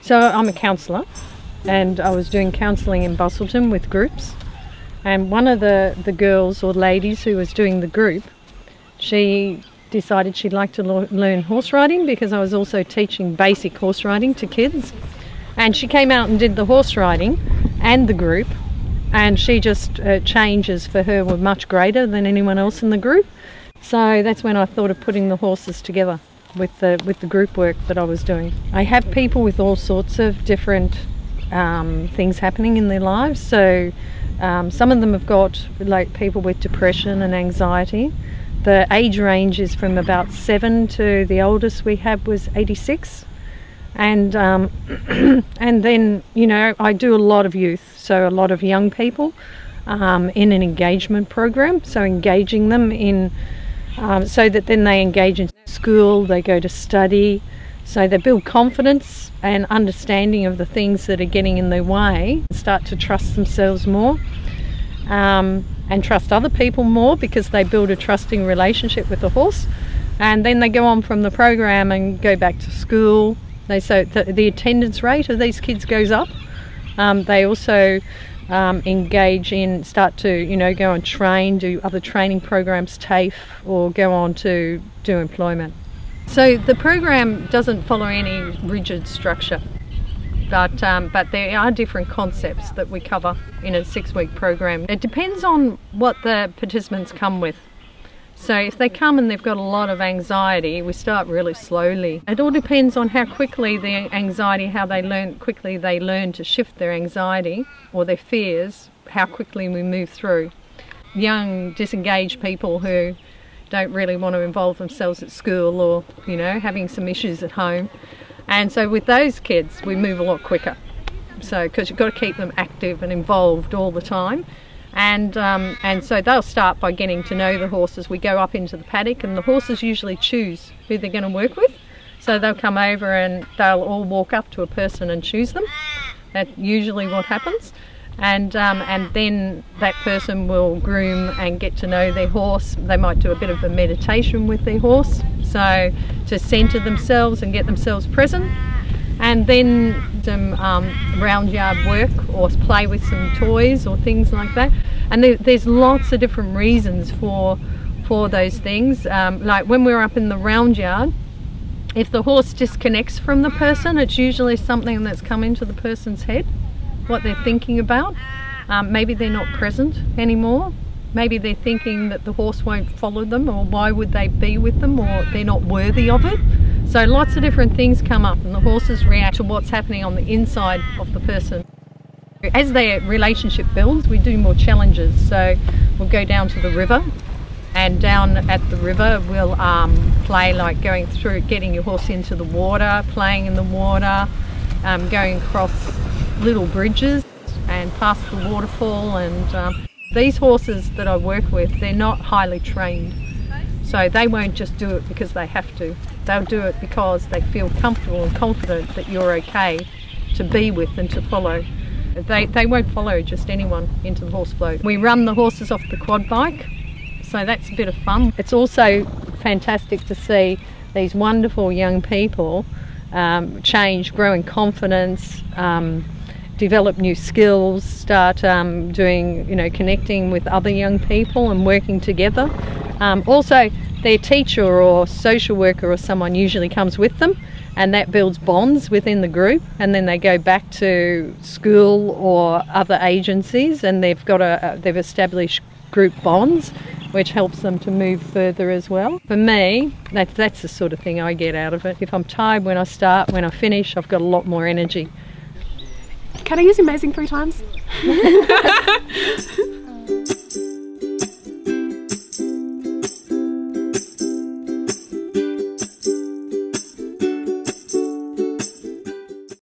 So I'm a counsellor, and I was doing counselling in Busselton with groups, and one of the girls or ladies who was doing the group, she decided she'd like to learn horse riding, because I was also teaching basic horse riding to kids, and she came out and did the horse riding and the group, and she just changes for her were much greater than anyone else in the group. So that's when I thought of putting the horses together with the group work that I was doing. I have people with all sorts of different things happening in their lives. So some of them have got like people with depression and anxiety. The age range is from about 7 to the oldest we had was 86. And and then, you know, I do a lot of youth, so a lot of young people in an engagement program, so engaging them in so that then they engage in school, they go to study, so they build confidence and understanding of the things that are getting in their way, start to trust themselves more and trust other people more, because they build a trusting relationship with the horse, and then they go on from the program and go back to school. So the attendance rate of these kids goes up. They also engage in, start to, you know, go and train, do other training programs, TAFE, or go on to do employment. So the program doesn't follow any rigid structure, but there are different concepts that we cover in a 6-week program. It depends on what the participants come with. So if they come and they've got a lot of anxiety, we start really slowly. It all depends on how quickly the anxiety, how quickly they learn to shift their anxiety or their fears, how quickly we move through. Young, disengaged people who don't really want to involve themselves at school, or, you know, having some issues at home. And so with those kids, we move a lot quicker. So, because you've got to keep them active and involved all the time. And so they'll start by getting to know the horses. We go up into the paddock, and the horses usually choose who they're going to work with. So they'll come over and they'll all walk up to a person and choose them. That's usually what happens. And then that person will groom and get to know their horse. They might do a bit of a meditation with their horse, so to centre themselves and get themselves present. And then some round yard work, or play with some toys or things like that. And there's lots of different reasons for those things. Like when we're up in the round yard, if the horse disconnects from the person, it's usually something that's come into the person's head, what they're thinking about. Maybe they're not present anymore. Maybe they're thinking that the horse won't follow them, or why would they be with them, or they're not worthy of it. So lots of different things come up, and the horses react to what's happening on the inside of the person. As their relationship builds, we do more challenges. So we'll go down to the river, and down at the river we'll play, like going through, getting your horse into the water, playing in the water, going across little bridges and past the waterfall. And these horses that I work with, they're not highly trained. So they won't just do it because they have to. They'll do it because they feel comfortable and confident that you're okay to be with and to follow. They won't follow just anyone into the horse float. We run the horses off the quad bike, so that's a bit of fun. It's also fantastic to see these wonderful young people change, grow in confidence, develop new skills, start doing, you know, connecting with other young people and working together. Also, their teacher or social worker or someone usually comes with them, and that builds bonds within the group, and then they go back to school or other agencies, and they've established group bonds, which helps them to move further as well. For me, that's the sort of thing I get out of it. If I'm tired when I start, when I finish, I've got a lot more energy. Can I use amazing 3 times?